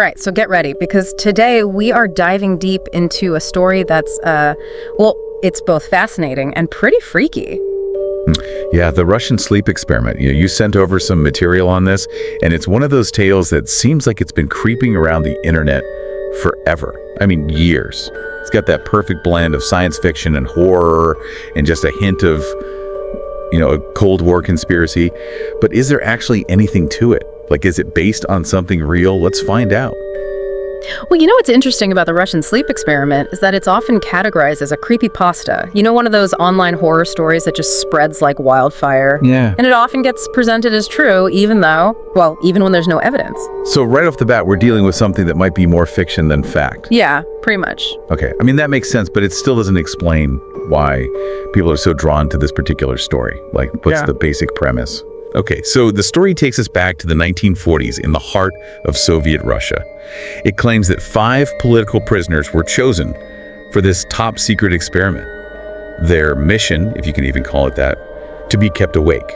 right, so get ready, because today we are diving deep into a story that's, it's both fascinating and pretty freaky. Yeah, the Russian sleep experiment. You sent over some material on this, and it's one of those tales that seems like it's been creeping around the internet forever. I mean, years. It's got that perfect blend of science fiction and horror and just a hint of, a Cold War conspiracy. But is there actually anything to it? Like, is it based on something real? Let's find out. Well, what's interesting about the Russian sleep experiment is that it's often categorized as a creepypasta. One of those online horror stories that just spreads like wildfire. Yeah. And it often gets presented as true, even when there's no evidence. So right off the bat, we're dealing with something that might be more fiction than fact. Yeah, pretty much. Okay, I mean, that makes sense, but it still doesn't explain why people are so drawn to this particular story. Like, what's the basic premise? Okay, so the story takes us back to the 1940s in the heart of Soviet Russia. It claims that 5 political prisoners were chosen for this top secret experiment. Their mission, if you can even call it that, to be kept awake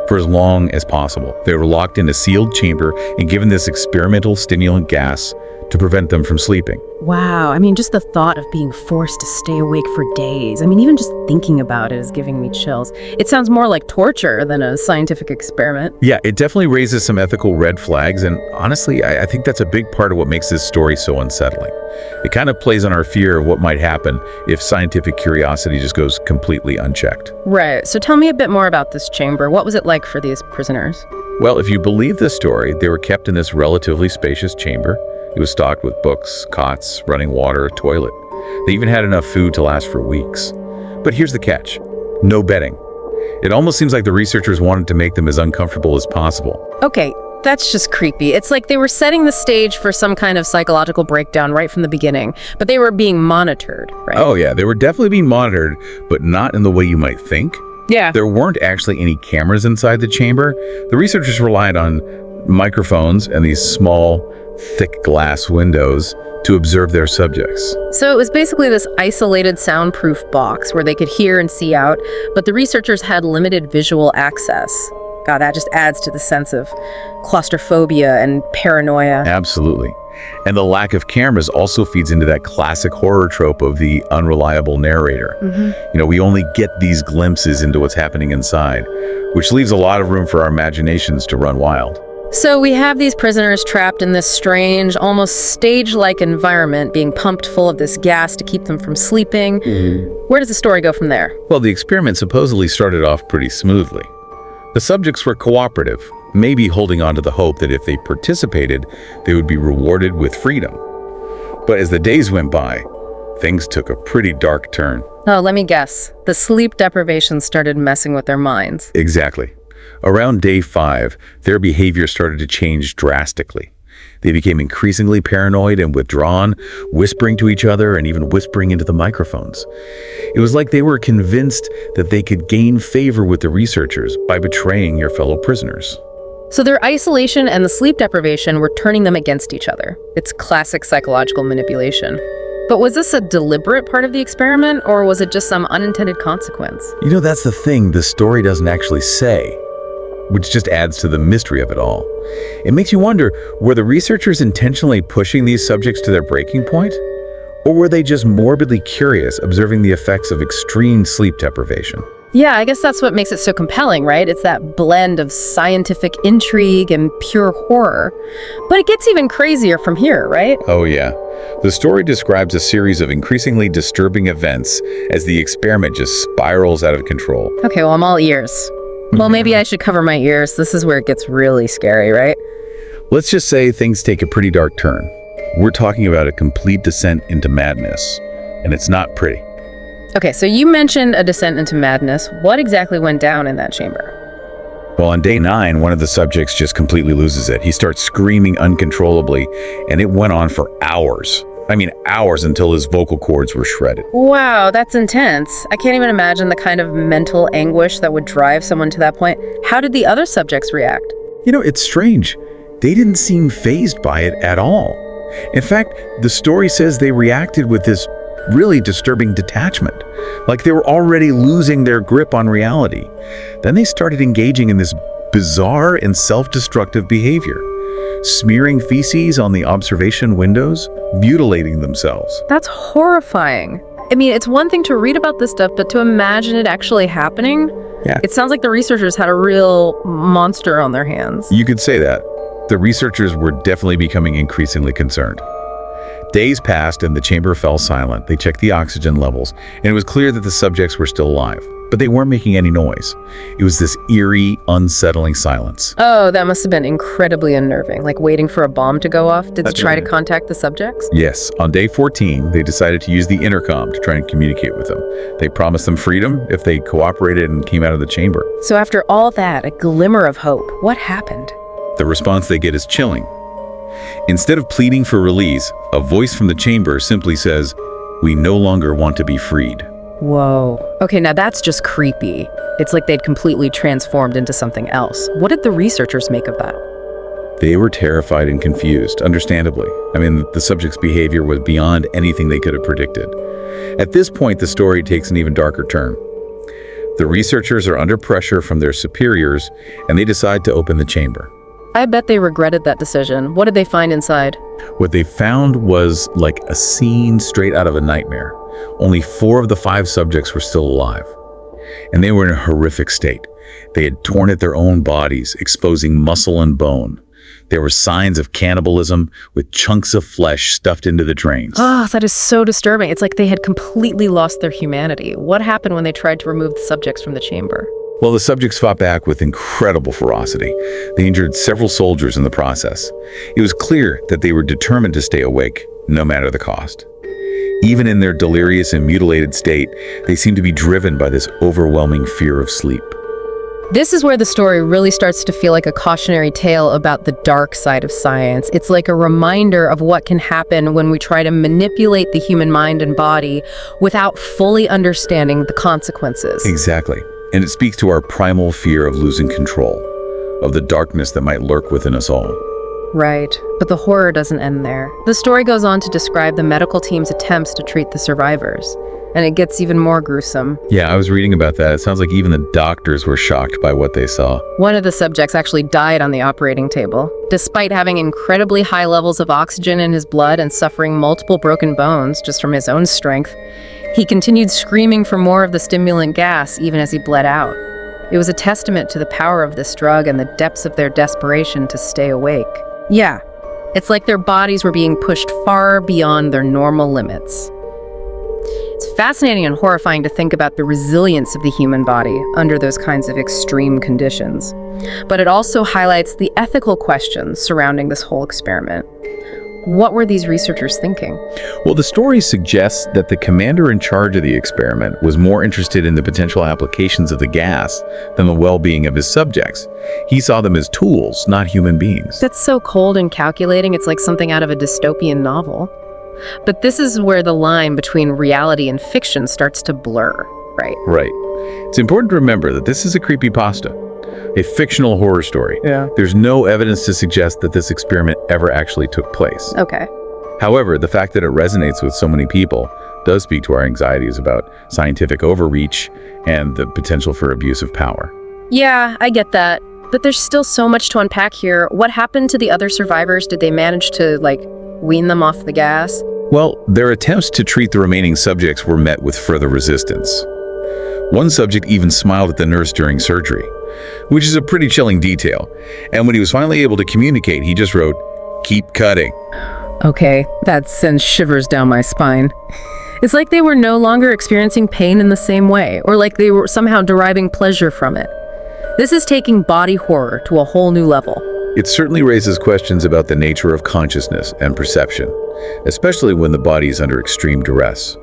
for as long as possible. They were locked in a sealed chamber and given this experimental stimulant gas to prevent them from sleeping. Wow, just the thought of being forced to stay awake for days. Even just thinking about it is giving me chills. It sounds more like torture than a scientific experiment. Yeah, it definitely raises some ethical red flags, and honestly, I think that's a big part of what makes this story so unsettling. It kind of plays on our fear of what might happen if scientific curiosity just goes completely unchecked. Right, so tell me a bit more about this chamber. What was it like for these prisoners? Well, if you believe this story, they were kept in this relatively spacious chamber. It was stocked with books, cots, running water, a toilet. They even had enough food to last for weeks. But here's the catch: no bedding. It almost seems like the researchers wanted to make them as uncomfortable as possible. Okay, that's just creepy. It's like they were setting the stage for some kind of psychological breakdown right from the beginning, but they were being monitored, right? Oh yeah, they were definitely being monitored, but not in the way you might think. Yeah. There weren't actually any cameras inside the chamber. The researchers relied on microphones and these small, thick glass windows to observe their subjects. So it was basically this isolated soundproof box where they could hear and see out, but the researchers had limited visual access. God, that just adds to the sense of claustrophobia and paranoia. Absolutely. And the lack of cameras also feeds into that classic horror trope of the unreliable narrator. Mm-hmm. We only get these glimpses into what's happening inside, which leaves a lot of room for our imaginations to run wild. So we have these prisoners trapped in this strange, almost stage-like environment, being pumped full of this gas to keep them from sleeping. Mm-hmm. Where does the story go from there? Well, the experiment supposedly started off pretty smoothly. The subjects were cooperative, maybe holding on to the hope that if they participated, they would be rewarded with freedom. But as the days went by, things took a pretty dark turn. Oh, let me guess. The sleep deprivation started messing with their minds. Exactly. Around day 5, their behavior started to change drastically. They became increasingly paranoid and withdrawn, whispering to each other and even whispering into the microphones. It was like they were convinced that they could gain favor with the researchers by betraying your fellow prisoners. So their isolation and the sleep deprivation were turning them against each other. It's classic psychological manipulation. But was this a deliberate part of the experiment, or was it just some unintended consequence? That's the thing the story doesn't actually say, which just adds to the mystery of it all. It makes you wonder, were the researchers intentionally pushing these subjects to their breaking point? Or were they just morbidly curious, observing the effects of extreme sleep deprivation? Yeah, I guess that's what makes it so compelling, right? It's that blend of scientific intrigue and pure horror. But it gets even crazier from here, right? Oh yeah. The story describes a series of increasingly disturbing events as the experiment just spirals out of control. Okay, well, I'm all ears. Well, maybe I should cover my ears. This is where it gets really scary, right? Let's just say things take a pretty dark turn. We're talking about a complete descent into madness, and it's not pretty. Okay, so you mentioned a descent into madness. What exactly went down in that chamber? Well, on day 9, one of the subjects just completely loses it. He starts screaming uncontrollably, and it went on for hours. Hours until his vocal cords were shredded. Wow, that's intense. I can't even imagine the kind of mental anguish that would drive someone to that point. How did the other subjects react? It's strange. They didn't seem fazed by it at all. In fact, the story says they reacted with this really disturbing detachment, like they were already losing their grip on reality. Then they started engaging in this bizarre and self-destructive behavior. smearing feces on the observation windows, mutilating themselves. That's horrifying. I mean, it's one thing to read about this stuff, but to imagine it actually happening, Yeah. it sounds like the researchers had a real monster on their hands. You could say that. The researchers were definitely becoming increasingly concerned. Days passed and the chamber fell silent. They checked the oxygen levels, and it was clear that the subjects were still alive. But they weren't making any noise. It was this eerie, unsettling silence. Oh, that must have been incredibly unnerving, like waiting for a bomb to go off. Did they try to contact the subjects? Yes, on day 14, they decided to use the intercom to try and communicate with them. They promised them freedom if they cooperated and came out of the chamber. So after all that, a glimmer of hope, what happened? The response they get is chilling. Instead of pleading for release, a voice from the chamber simply says, "We no longer want to be freed." Whoa. Okay, now that's just creepy. It's like they'd completely transformed into something else. What did the researchers make of that? They were terrified and confused, understandably. I mean, the subject's behavior was beyond anything they could have predicted. At this point, the story takes an even darker turn. The researchers are under pressure from their superiors, and they decide to open the chamber. I bet they regretted that decision. What did they find inside? What they found was like a scene straight out of a nightmare. Only 4 of the 5 subjects were still alive, and they were in a horrific state. They had torn at their own bodies, exposing muscle and bone. There were signs of cannibalism, with chunks of flesh stuffed into the drains. Oh, that is so disturbing. It's like they had completely lost their humanity. What happened when they tried to remove the subjects from the chamber? Well, the subjects fought back with incredible ferocity. They injured several soldiers in the process. It was clear that they were determined to stay awake, no matter the cost. Even in their delirious and mutilated state, they seemed to be driven by this overwhelming fear of sleep. This is where the story really starts to feel like a cautionary tale about the dark side of science. It's like a reminder of what can happen when we try to manipulate the human mind and body without fully understanding the consequences. Exactly. And it speaks to our primal fear of losing control, of the darkness that might lurk within us all. Right, but the horror doesn't end there. The story goes on to describe the medical team's attempts to treat the survivors, and it gets even more gruesome. Yeah, I was reading about that. It sounds like even the doctors were shocked by what they saw. One of the subjects actually died on the operating table. Despite having incredibly high levels of oxygen in his blood and suffering multiple broken bones just from his own strength, he continued screaming for more of the stimulant gas even as he bled out. It was a testament to the power of this drug and the depths of their desperation to stay awake. Yeah, it's like their bodies were being pushed far beyond their normal limits. It's fascinating and horrifying to think about the resilience of the human body under those kinds of extreme conditions. But it also highlights the ethical questions surrounding this whole experiment. What were these researchers thinking? Well, the story suggests that the commander in charge of the experiment was more interested in the potential applications of the gas than the well-being of his subjects. He saw them as tools, not human beings. That's so cold and calculating. It's like something out of a dystopian novel. But this is where the line between reality and fiction starts to blur, right? Right. It's important to remember that this is a creepypasta, a fictional horror story. Yeah. There's no evidence to suggest that this experiment ever actually took place. Okay. However, the fact that it resonates with so many people does speak to our anxieties about scientific overreach and the potential for abuse of power. Yeah, I get that. But there's still so much to unpack here. What happened to the other survivors? Did they manage to, wean them off the gas? Well, their attempts to treat the remaining subjects were met with further resistance. One subject even smiled at the nurse during surgery, which is a pretty chilling detail. And when he was finally able to communicate, he just wrote, "Keep cutting." Okay, that sends shivers down my spine. It's like they were no longer experiencing pain in the same way, or like they were somehow deriving pleasure from it. This is taking body horror to a whole new level. It certainly raises questions about the nature of consciousness and perception, especially when the body is under extreme duress.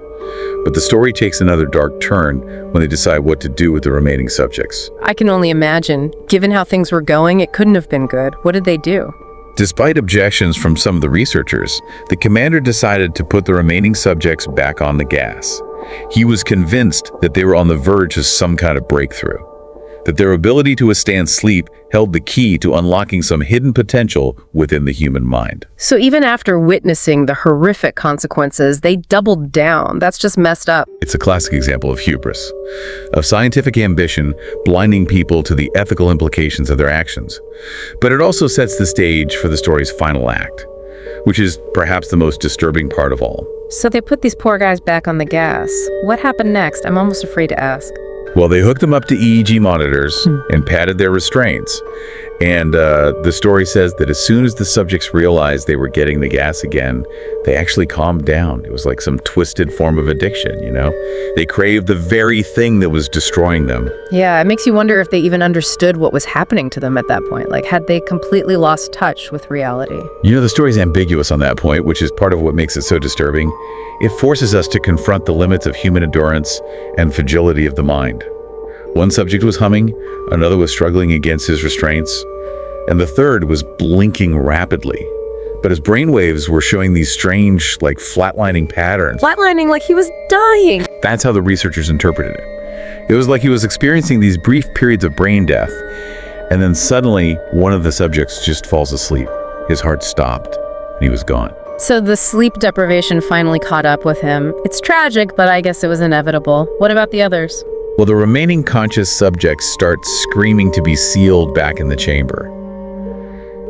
But the story takes another dark turn when they decide what to do with the remaining subjects. I can only imagine. Given how things were going, it couldn't have been good. What did they do? Despite objections from some of the researchers, the commander decided to put the remaining subjects back on the gas. He was convinced that they were on the verge of some kind of breakthrough. that their ability to withstand sleep held the key to unlocking some hidden potential within the human mind. So even after witnessing the horrific consequences, they doubled down. That's just messed up. It's a classic example of hubris, of scientific ambition blinding people to the ethical implications of their actions. But it also sets the stage for the story's final act, which is perhaps the most disturbing part of all. So they put these poor guys back on the gas. What happened next? I'm almost afraid to ask. Well, they hooked them up to EEG monitors and padded their restraints. And the story says that as soon as the subjects realized they were getting the gas again, they actually calmed down. It was like some twisted form of addiction, you know? They craved the very thing that was destroying them. Yeah, it makes you wonder if they even understood what was happening to them at that point. Like, had they completely lost touch with reality? You know, the story's ambiguous on that point, which is part of what makes it so disturbing. It forces us to confront the limits of human endurance and fragility of the mind. One subject was humming, another was struggling against his restraints, and the third was blinking rapidly. But his brainwaves were showing these strange, like, flatlining patterns. Flatlining like he was dying. That's how the researchers interpreted it. It was like he was experiencing these brief periods of brain death, and then suddenly one of the subjects just falls asleep. His heart stopped, and he was gone. So the sleep deprivation finally caught up with him. It's tragic, but I guess it was inevitable. What about the others? Well, the remaining conscious subjects start screaming to be sealed back in the chamber.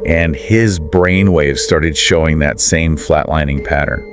And his brainwaves started showing that same flatlining pattern.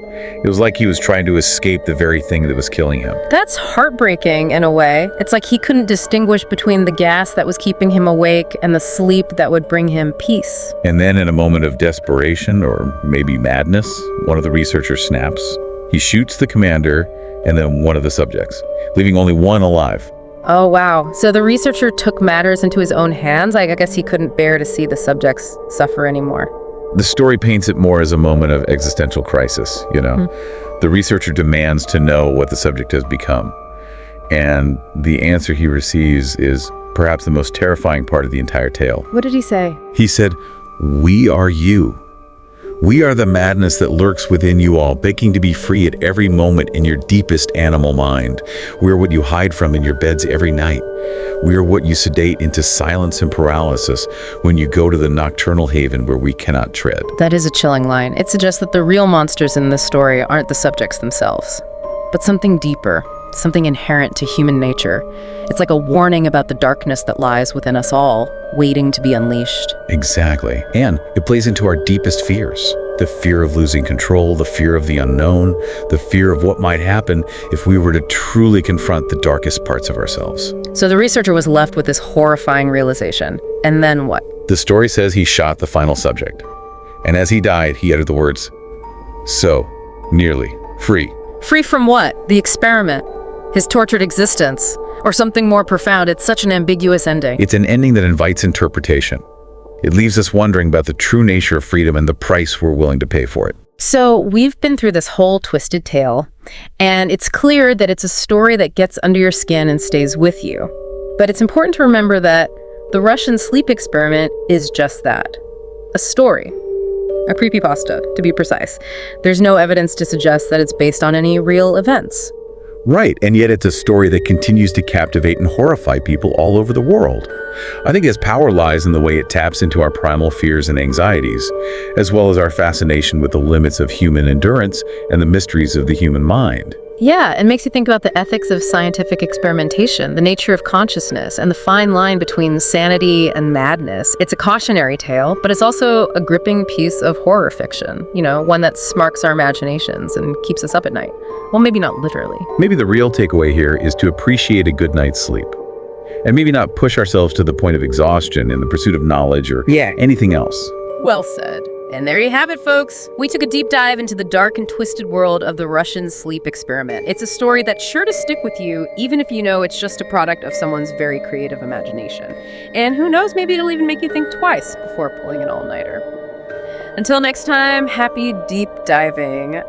It was like he was trying to escape the very thing that was killing him. That's heartbreaking in a way. It's like he couldn't distinguish between the gas that was keeping him awake and the sleep that would bring him peace. And then in a moment of desperation, or maybe madness, one of the researchers snaps. He shoots the commander and then one of the subjects, leaving only one alive. Oh, wow. So the researcher took matters into his own hands? I guess he couldn't bear to see the subjects suffer anymore. The story paints it more as a moment of existential crisis, you know. The researcher demands to know what the subject has become. And the answer he receives is perhaps the most terrifying part of the entire tale. What did he say? He said, "We are you. We are the madness that lurks within you all, begging to be free at every moment in your deepest animal mind. We are what you hide from in your beds every night. We are what you sedate into silence and paralysis when you go to the nocturnal haven where we cannot tread." That is a chilling line. It suggests that the real monsters in this story aren't the subjects themselves, but something deeper, something inherent to human nature. It's like a warning about the darkness that lies within us all, waiting to be unleashed. Exactly. And it plays into our deepest fears. The fear of losing control, the fear of the unknown, the fear of what might happen if we were to truly confront the darkest parts of ourselves. So the researcher was left with this horrifying realization. And then what? The story says he shot the final subject. And as he died, he uttered the words, "So, nearly, free." Free from what? The experiment? His tortured existence? Or something more profound? It's such an ambiguous ending. It's an ending that invites interpretation. It leaves us wondering about the true nature of freedom and the price we're willing to pay for it. So we've been through this whole twisted tale, and it's clear that it's a story that gets under your skin and stays with you. But it's important to remember that the Russian sleep experiment is just that. A story. A creepypasta, to be precise. There's no evidence to suggest that it's based on any real events. Right, and yet it's a story that continues to captivate and horrify people all over the world. I think its power lies in the way it taps into our primal fears and anxieties, as well as our fascination with the limits of human endurance and the mysteries of the human mind. Yeah, it makes you think about the ethics of scientific experimentation, the nature of consciousness, and the fine line between sanity and madness. It's a cautionary tale, but it's also a gripping piece of horror fiction, you know, one that sparks our imaginations and keeps us up at night. Well, maybe not literally. Maybe the real takeaway here is to appreciate a good night's sleep, and maybe not push ourselves to the point of exhaustion in the pursuit of knowledge or anything else. Well said. And there you have it, folks. We took a deep dive into the dark and twisted world of the Russian sleep experiment. It's a story that's sure to stick with you, even if you know it's just a product of someone's very creative imagination. And who knows, maybe it'll even make you think twice before pulling an all-nighter. Until next time, happy deep diving.